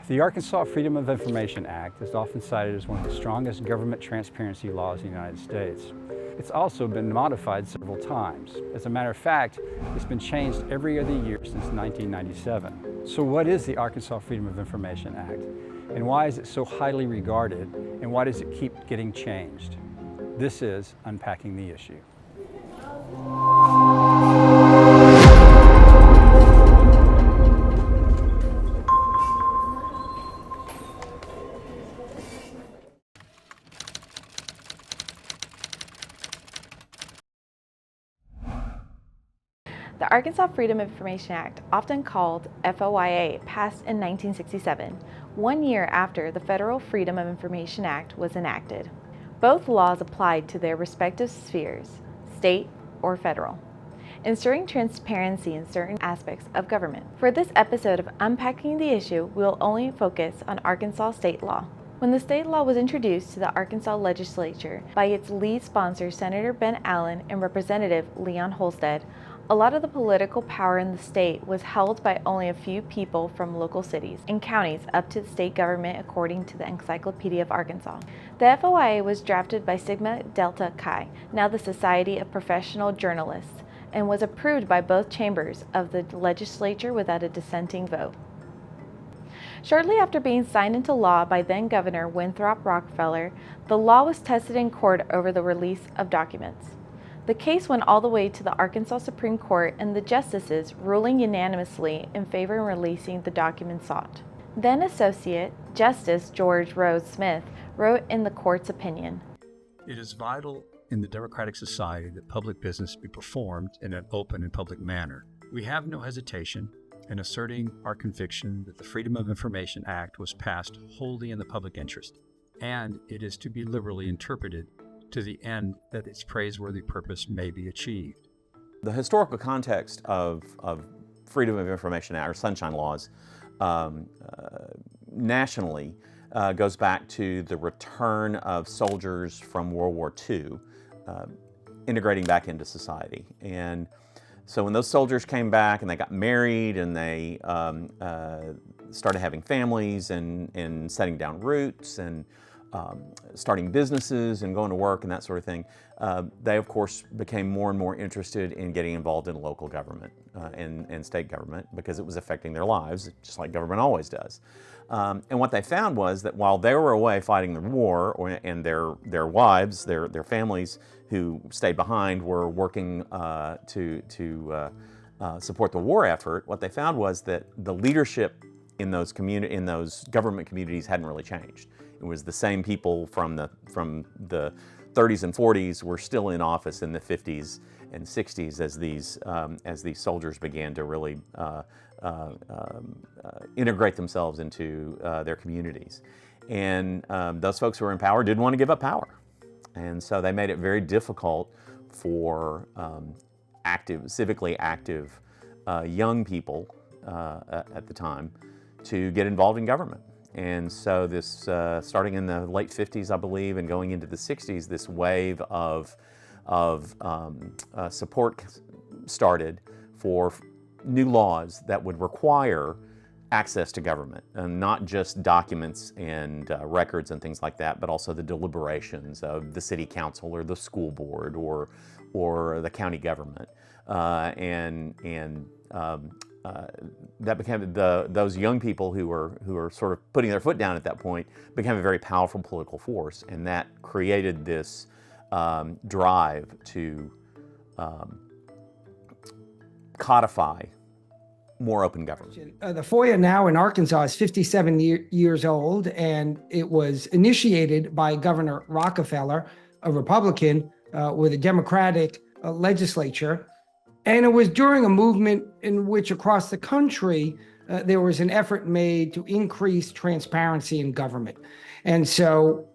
The Arkansas Freedom of Information Act is often cited as one of the strongest government transparency laws in the United States. It's also been modified several times. As a matter of fact, it's been changed every other year since 1997. So what is the Arkansas Freedom of Information Act? And why is it so highly regarded? And why does it keep getting changed? This is Unpacking the Issue. The Arkansas Freedom of Information Act, often called FOIA, passed in 1967, 1 year after the Federal Freedom of Information Act was enacted. Both laws applied to their respective spheres, state or federal, ensuring transparency in certain aspects of government. For this episode of Unpacking the Issue, we will only focus on Arkansas state law. When the state law was introduced to the Arkansas legislature by its lead sponsor, Senator Ben Allen and Representative Leon Holstead, a lot of the political power in the state was held by only a few people from local cities and counties up to the state government, according to the Encyclopedia of Arkansas. The FOIA was drafted by Sigma Delta Chi, now the Society of Professional Journalists, and was approved by both chambers of the legislature without a dissenting vote. Shortly after being signed into law by then-Governor Winthrop Rockefeller, the law was tested in court over the release of documents. The case went all the way to the Arkansas Supreme Court and the justices ruling unanimously in favor of releasing the documents sought. Then Associate Justice George Rose Smith wrote in the court's opinion, "It is vital in the democratic society that public business be performed in an open and public manner. We have no hesitation in asserting our conviction that the Freedom of Information Act was passed wholly in the public interest, and it is to be liberally interpreted to the end that its praiseworthy purpose may be achieved." The historical context of Freedom of Information Act, or Sunshine Laws, nationally goes back to the return of soldiers from World War II, integrating back into society. And so when those soldiers came back and they got married and they started having families and setting down roots and starting businesses and going to work and that sort of thing, they of course became more and more interested in getting involved in local government and state government because it was affecting their lives, just like government always does. And what they found was that while they were away fighting the war, and their wives, their families who stayed behind were working to support the war effort, what they found was that the leadership in those government communities hadn't really changed. It was the same people from the 30s and 40s were still in office in the 50s and 60s as these soldiers began to really integrate themselves into their communities. And those folks who were in power didn't want to give up power. And so they made it very difficult for civically active young people at the time to get involved in government. And so this, starting in the late 50s, I believe, and going into the 60s, this wave of support started for new laws that would require access to government, and not just documents and records and things like that, but also the deliberations of the city council or the school board or the county government. That became those young people who were sort of putting their foot down at that point became a very powerful political force, and that created this drive to codify more open government. The FOIA now in Arkansas is 57 years old, and it was initiated by Governor Rockefeller, a Republican with a Democratic legislature. And it was during a movement in which across the country, there was an effort made to increase transparency in government. And so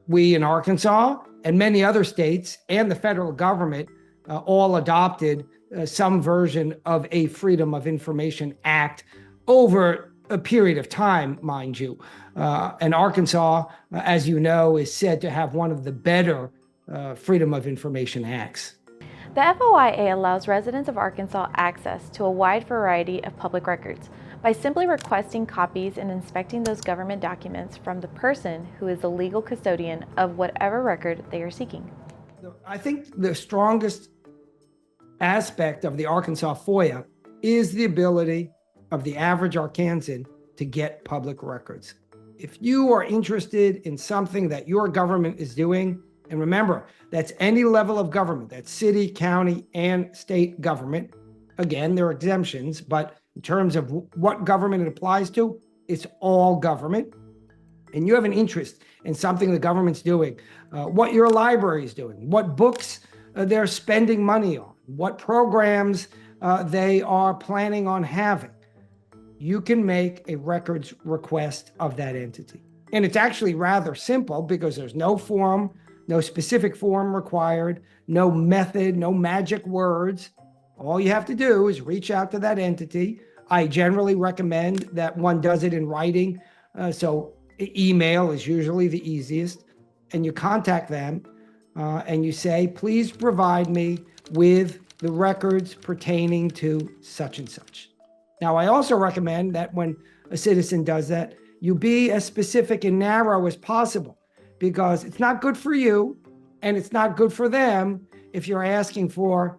we in Arkansas and many other states and the federal government all adopted some version of a Freedom of Information Act over a period of time, mind you. And Arkansas, as you know, is said to have one of the better Freedom of Information Acts. The FOIA allows residents of Arkansas access to a wide variety of public records, by simply requesting copies and inspecting those government documents from the person who is the legal custodian of whatever record they are seeking. I think the strongest aspect of the Arkansas FOIA is the ability of the average Arkansan to get public records. If you are interested in something that your government is doing, and remember, that's any level of government, that's city, county, and state government. Again, there are exemptions, but in terms of what government it applies to, it's all government. And you have an interest in something the government's doing, what your library is doing, what books they're spending money on, what programs they are planning on having. You can make a records request of that entity. And it's actually rather simple because there's no form, no specific form required, no method, no magic words. All you have to do is reach out to that entity. I generally recommend that one does it in writing. So email is usually the easiest. And you contact them and you say, please provide me with the records pertaining to such and such. Now, I also recommend that when a citizen does that, you be as specific and narrow as possible, because it's not good for you and it's not good for them if you're asking for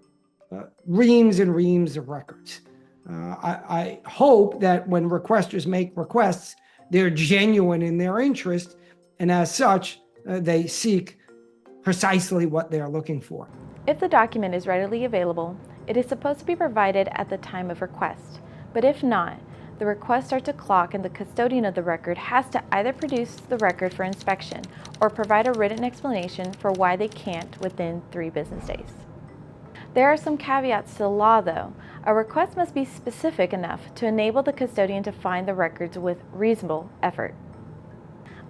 reams and reams of records. I hope that when requesters make requests, they're genuine in their interest, and as such, they seek precisely what they're looking for. If the document is readily available, it is supposed to be provided at the time of request. But if not, the request starts to clock and the custodian of the record has to either produce the record for inspection or provide a written explanation for why they can't within 3 business days. There are some caveats to the law, though. A request must be specific enough to enable the custodian to find the records with reasonable effort.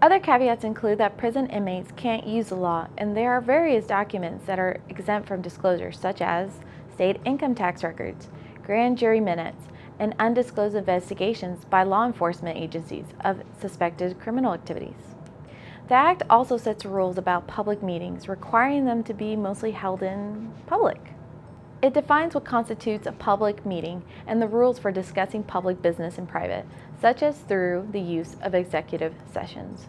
Other caveats include that prison inmates can't use the law, and there are various documents that are exempt from disclosure, such as state income tax records, grand jury minutes, and undisclosed investigations by law enforcement agencies of suspected criminal activities. The Act also sets rules about public meetings, requiring them to be mostly held in public. It defines what constitutes a public meeting and the rules for discussing public business in private, such as through the use of executive sessions.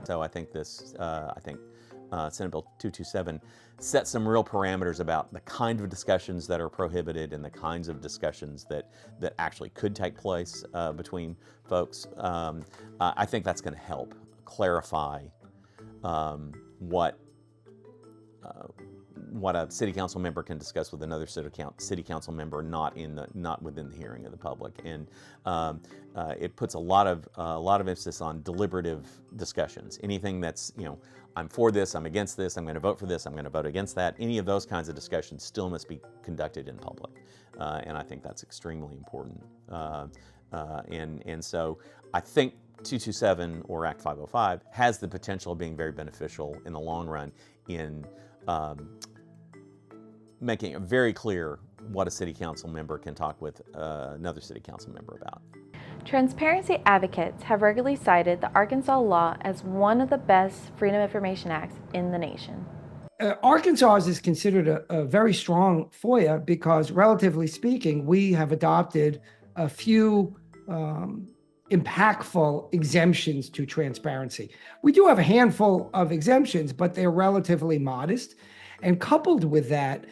So I think Senate Bill 227 sets some real parameters about the kind of discussions that are prohibited and the kinds of discussions that actually could take place between folks. I think that's going to help clarify what a city council member can discuss with another city council member, not within the hearing of the public, and it puts a lot of emphasis on deliberative discussions. Anything that's, I'm for this, I'm against this, I'm going to vote for this, I'm going to vote against that. Any of those kinds of discussions still must be conducted in public, and I think that's extremely important. And so I think 227 or Act 505 has the potential of being very beneficial in the long run in making it very clear what a city council member can talk with another city council member about. Transparency advocates have regularly cited the Arkansas law as one of the best Freedom of Information Acts in the nation. Arkansas is considered a very strong FOIA because, relatively speaking, we have adopted a few impactful exemptions to transparency. We do have a handful of exemptions, but they're relatively modest. And coupled with that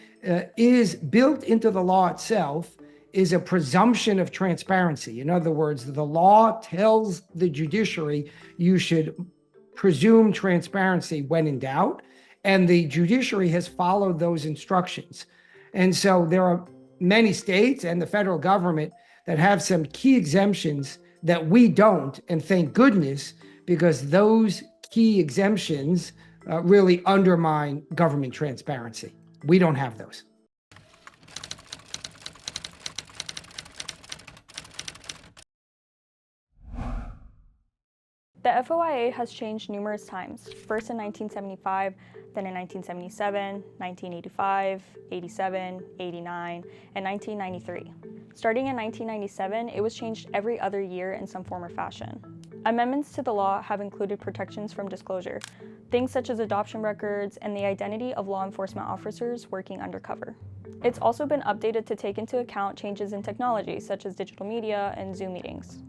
is built into the law itself is a presumption of transparency. In other words, the law tells the judiciary you should presume transparency when in doubt, and the judiciary has followed those instructions. And so there are many states and the federal government that have some key exemptions that we don't, and thank goodness, because those key exemptions really undermine government transparency. We don't have those. The FOIA has changed numerous times, first in 1975, then in 1977, 1985, 87, 89, and 1993. Starting in 1997, it was changed every other year in some form or fashion. Amendments to the law have included protections from disclosure. things such as adoption records and the identity of law enforcement officers working undercover. It's also been updated to take into account changes in technology, such as digital media and Zoom meetings.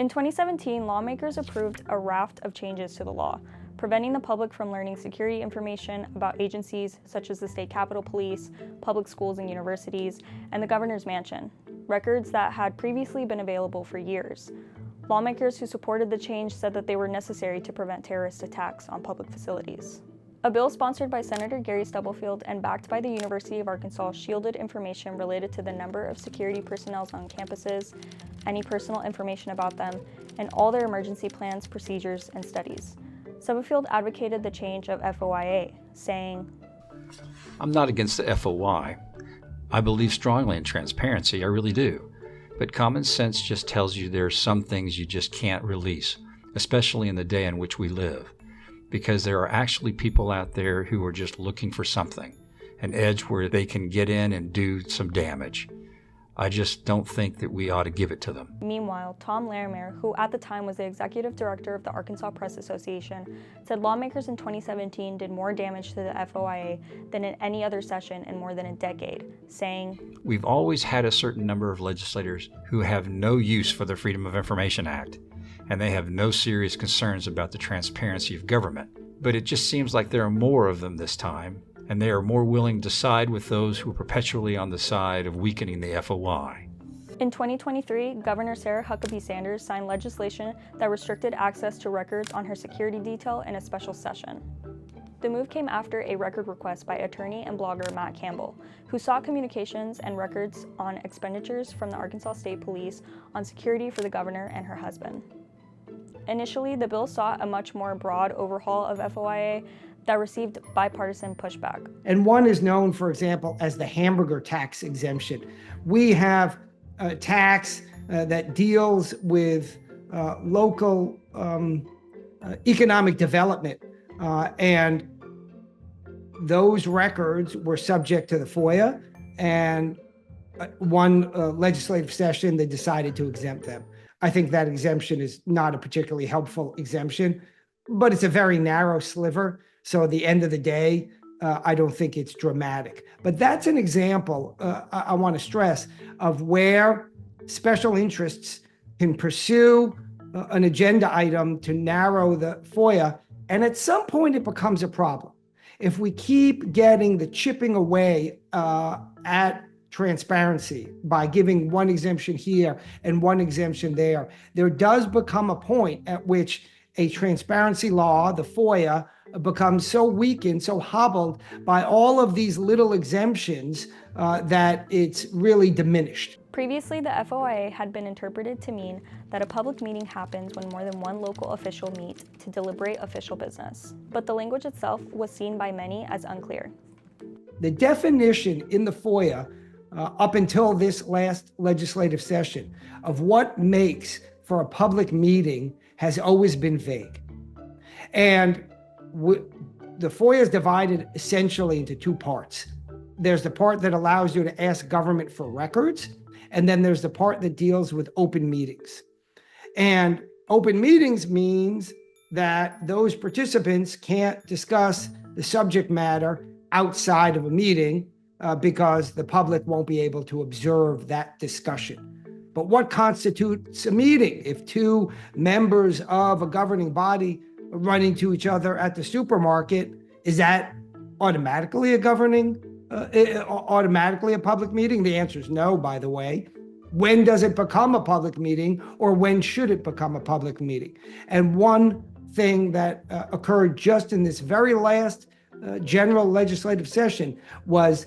In 2017, lawmakers approved a raft of changes to the law, preventing the public from learning security information about agencies such as the state capitol police, public schools and universities, and the governor's mansion, records that had previously been available for years. Lawmakers who supported the change said that they were necessary to prevent terrorist attacks on public facilities. A bill sponsored by Senator Gary Stubblefield and backed by the University of Arkansas shielded information related to the number of security personnel on campuses, any personal information about them, and all their emergency plans, procedures, and studies. Stubblefield advocated the change of FOIA, saying, I'm not against the FOI. I believe strongly in transparency, I really do. But common sense just tells you there are some things you just can't release, especially in the day in which we live, because there are actually people out there who are just looking for something, an edge where they can get in and do some damage. I just don't think that we ought to give it to them. Meanwhile, Tom Larimer, who at the time was the executive director of the Arkansas Press Association, said lawmakers in 2017 did more damage to the FOIA than in any other session in more than a decade, saying, We've always had a certain number of legislators who have no use for the Freedom of Information Act, and they have no serious concerns about the transparency of government. But it just seems like there are more of them this time, and they are more willing to side with those who are perpetually on the side of weakening the FOI. In 2023, Governor Sarah Huckabee Sanders signed legislation that restricted access to records on her security detail in a special session. The move came after a record request by attorney and blogger Matt Campbell, who sought communications and records on expenditures from the Arkansas State Police on security for the governor and her husband. Initially, the bill sought a much more broad overhaul of FOIA that received bipartisan pushback. And one is known, for example, as the hamburger tax exemption. We have a tax that deals with local economic development, and those records were subject to the FOIA, and one legislative session they decided to exempt them. I think that exemption is not a particularly helpful exemption, but it's a very narrow sliver. So at the end of the day, I don't think it's dramatic. But that's an example, I want to stress, of where special interests can pursue an agenda item to narrow the FOIA, and at some point it becomes a problem. If we keep getting the chipping away at transparency by giving one exemption here and one exemption there, there does become a point at which a transparency law, the FOIA, becomes so weakened, so hobbled by all of these little exemptions that it's really diminished. Previously, the FOIA had been interpreted to mean that a public meeting happens when more than one local official meets to deliberate official business. But the language itself was seen by many as unclear. The definition in the FOIA, up until this last legislative session, of what makes for a public meeting has always been vague. And the FOIA is divided essentially into two parts. There's the part that allows you to ask government for records, and then there's the part that deals with open meetings. And open meetings means that those participants can't discuss the subject matter outside of a meeting because the public won't be able to observe that discussion. But what constitutes a meeting? If two members of a governing body are running to each other at the supermarket, is that automatically a public meeting? The answer is no, by the way. When does it become a public meeting, or when should it become a public meeting? And one thing that occurred just in this very last general legislative session was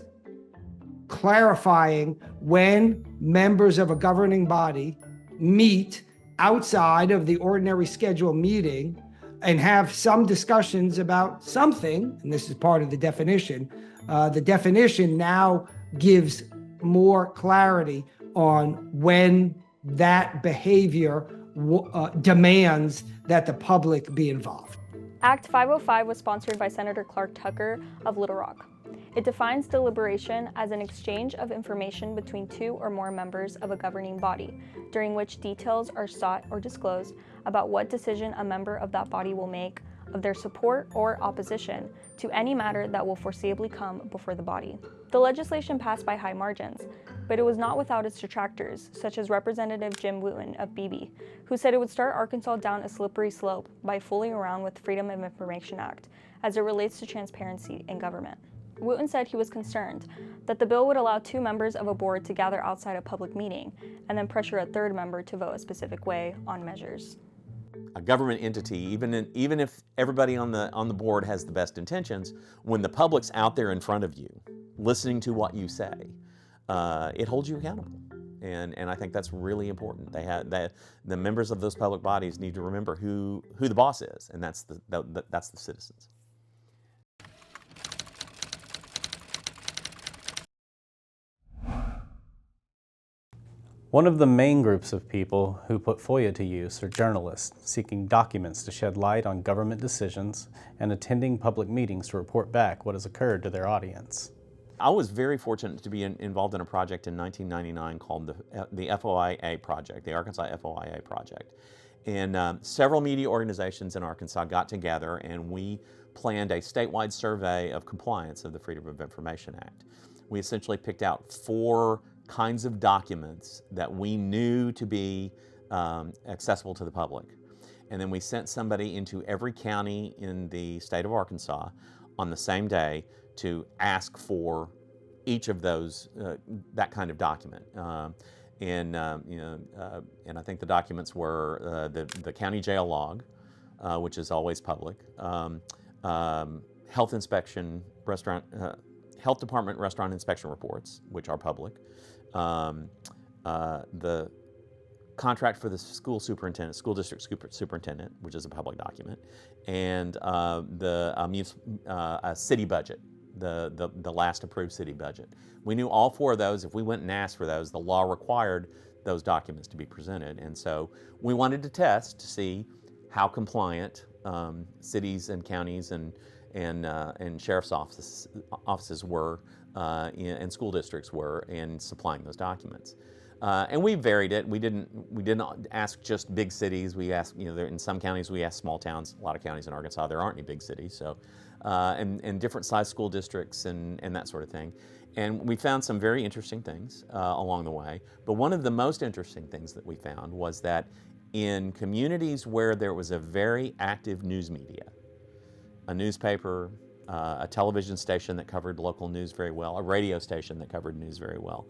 clarifying when members of a governing body meet outside of the ordinary scheduled meeting and have some discussions about something, and this is part of the definition. The definition now gives more clarity on when that behavior demands that the public be involved. Act 505 was sponsored by Senator Clark Tucker of Little Rock. It defines deliberation as an exchange of information between two or more members of a governing body, during which details are sought or disclosed about what decision a member of that body will make, of their support or opposition to any matter that will foreseeably come before the body. The legislation passed by high margins, but it was not without its detractors, such as Representative Jim Wooten of Beebe, who said it would start Arkansas down a slippery slope by fooling around with the Freedom of Information Act as it relates to transparency in government. Wooten said he was concerned that the bill would allow 2 members of a board to gather outside a public meeting and then pressure a 3rd member to vote a specific way on measures. A government entity, even if everybody on the board has the best intentions, when the public's out there in front of you, listening to what you say, it holds you accountable. And I think that's really important. The members of those public bodies need to remember who the boss is, and that's the citizens. One of the main groups of people who put FOIA to use are journalists seeking documents to shed light on government decisions and attending public meetings to report back what has occurred to their audience. I was very fortunate to be involved in a project in 1999 called the FOIA project, the Arkansas FOIA project. And several media organizations in Arkansas got together and we planned a statewide survey of compliance of the Freedom of Information Act. We essentially picked out 4 kinds of documents that we knew to be accessible to the public. And then we sent somebody into every county in the state of Arkansas on the same day to ask for each of those, that kind of document. And I think the documents were the county jail log, which is always public, health inspection, health department restaurant inspection reports, which are public, the contract for the school district superintendent, which is a public document, and the city budget, the last approved city budget. We knew all 4 of those. If we went and asked for those, the law required those documents to be presented. And so we wanted to test to see how compliant cities and counties and sheriff's offices were and school districts were in supplying those documents. And we varied it. We didn't ask just big cities. We asked, in some counties we asked small towns. A lot of counties in Arkansas, there aren't any big cities. So, and different size school districts and that sort of thing. And we found some very interesting things along the way. But one of the most interesting things that we found was that in communities where there was a very active news media, a newspaper, a television station that covered local news very well, a radio station that covered news very well,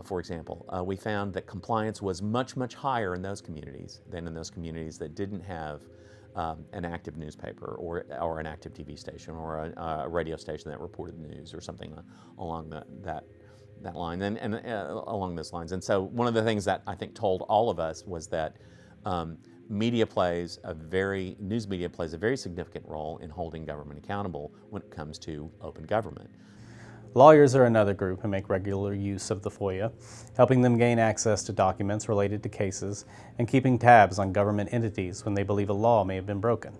for example, we found that compliance was much, much higher in those communities than in those communities that didn't have an active newspaper or an active TV station or a radio station that reported news or something along that line and along those lines. And so one of the things that I think told all of us was that news media plays a very significant role in holding government accountable when it comes to open government. Lawyers are another group who make regular use of the FOIA, helping them gain access to documents related to cases and keeping tabs on government entities when they believe a law may have been broken.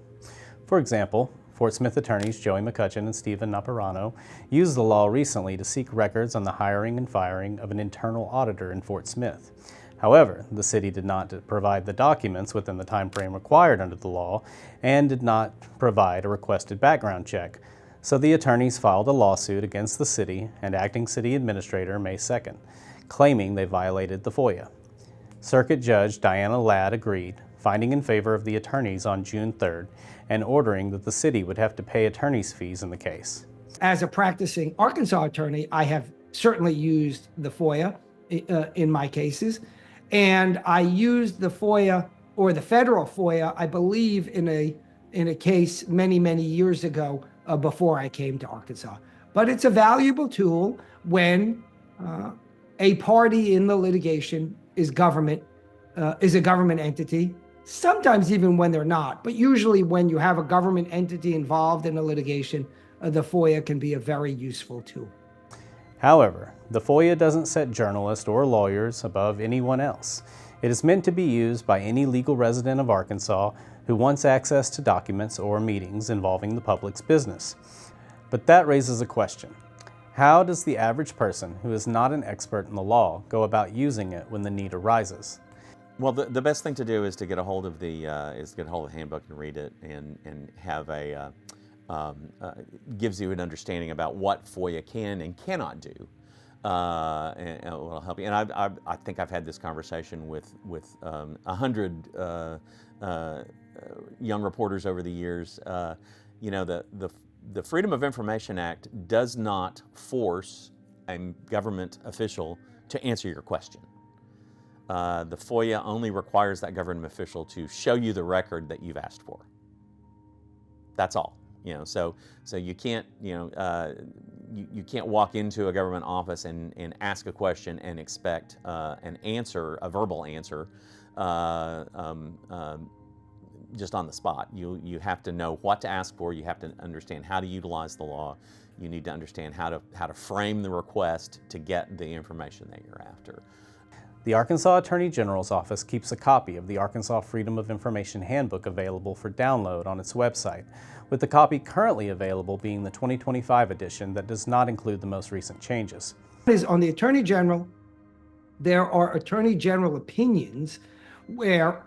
For example, Fort Smith attorneys Joey McCutcheon and Stephen Naparano used the law recently to seek records on the hiring and firing of an internal auditor in Fort Smith. However, the city did not provide the documents within the time frame required under the law and did not provide a requested background check. So the attorneys filed a lawsuit against the city and acting city administrator May 2nd, claiming they violated the FOIA. Circuit Judge Diana Ladd agreed, finding in favor of the attorneys on June 3rd and ordering that the city would have to pay attorney's fees in the case. As a practicing Arkansas attorney, I have certainly used the FOIA in my cases. And I used the FOIA or the federal FOIA, I believe, in a case many, many years ago before I came to Arkansas. But it's a valuable tool when a party in the litigation is a government entity, sometimes even when they're not. But usually when you have a government entity involved in a litigation, the FOIA can be a very useful tool. However, the FOIA doesn't set journalists or lawyers above anyone else. It is meant to be used by any legal resident of Arkansas who wants access to documents or meetings involving the public's business. But that raises a question. How does the average person who is not an expert in the law go about using it when the need arises? Well, the best thing to do is to get a hold of the handbook and read it, and have gives you an understanding about what FOIA can and cannot do, and it will help you. And I think I've had this conversation with 100 young reporters over the years. You know, the Freedom of Information Act does not force a government official to answer your question. The FOIA only requires that government official to show you the record that you've asked for. That's all. You know, so you can't, you can't walk into a government office and ask a question and expect an answer, a verbal answer, just on the spot. You have to know what to ask for. You have to understand how to utilize the law. You need to understand how to frame the request to get the information that you're after. The Arkansas Attorney General's Office keeps a copy of the Arkansas Freedom of Information Handbook available for download on its website, with the copy currently available being the 2025 edition that does not include the most recent changes. On the Attorney General, there are Attorney General opinions where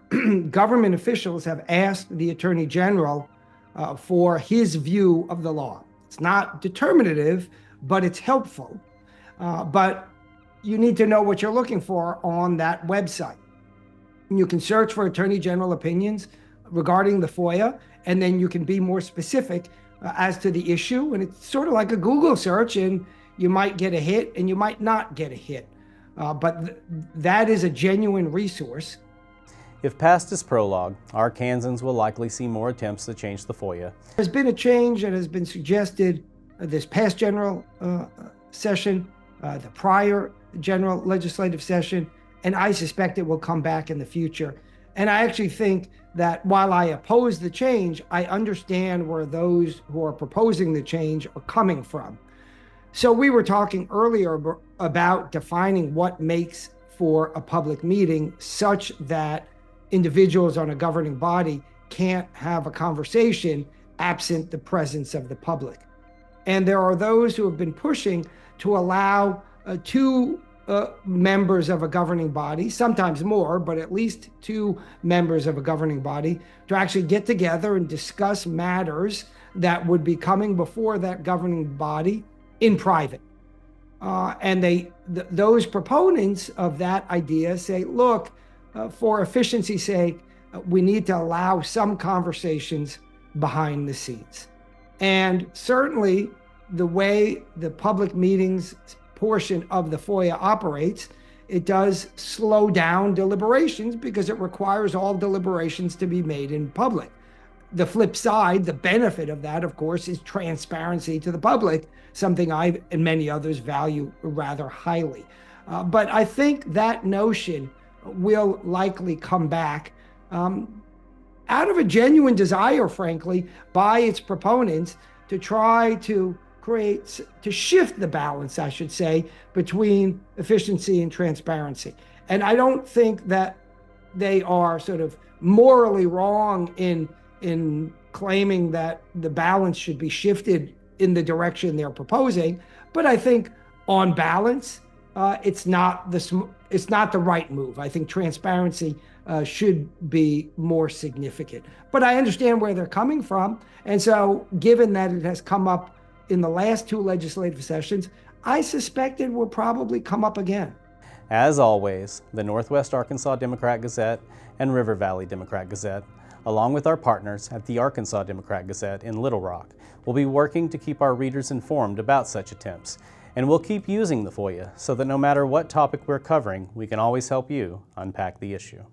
government officials have asked the Attorney General for his view of the law. It's not determinative, but it's helpful. But you need to know what you're looking for on that website. You can search for Attorney General opinions regarding the FOIA, and then you can be more specific as to the issue. And it's sort of like a Google search, and you might get a hit and you might not get a hit. But that is a genuine resource. If past is prologue, Arkansans will likely see more attempts to change the FOIA. There's been a change that has been suggested this past general session, the prior general legislative session, and I suspect it will come back in the future. And I actually think that while I oppose the change, I understand where those who are proposing the change are coming from. So we were talking earlier about defining what makes for a public meeting such that individuals on a governing body can't have a conversation absent the presence of the public. And there are those who have been pushing to allow two members of a governing body, sometimes more, but at least two members of a governing body, to actually get together and discuss matters that would be coming before that governing body in private. And those proponents of that idea say, look, for efficiency's sake, we need to allow some conversations behind the scenes. And certainly the way the public meetings portion of the FOIA operates, it does slow down deliberations because it requires all deliberations to be made in public. The flip side, the benefit of that, of course, is transparency to the public, something I and many others value rather highly. But I think that notion will likely come back out of a genuine desire, frankly, by its proponents to try to shift the balance, I should say, between efficiency and transparency. And I don't think that they are sort of morally wrong in claiming that the balance should be shifted in the direction they're proposing. But I think on balance, it's not the right move. I think transparency should be more significant. But I understand where they're coming from. And so given that it has come up in the last two legislative sessions, I suspect it will probably come up again. As always, the Northwest Arkansas Democrat-Gazette and River Valley Democrat-Gazette, along with our partners at the Arkansas Democrat-Gazette in Little Rock, will be working to keep our readers informed about such attempts. And we'll keep using the FOIA so that no matter what topic we're covering, we can always help you unpack the issue.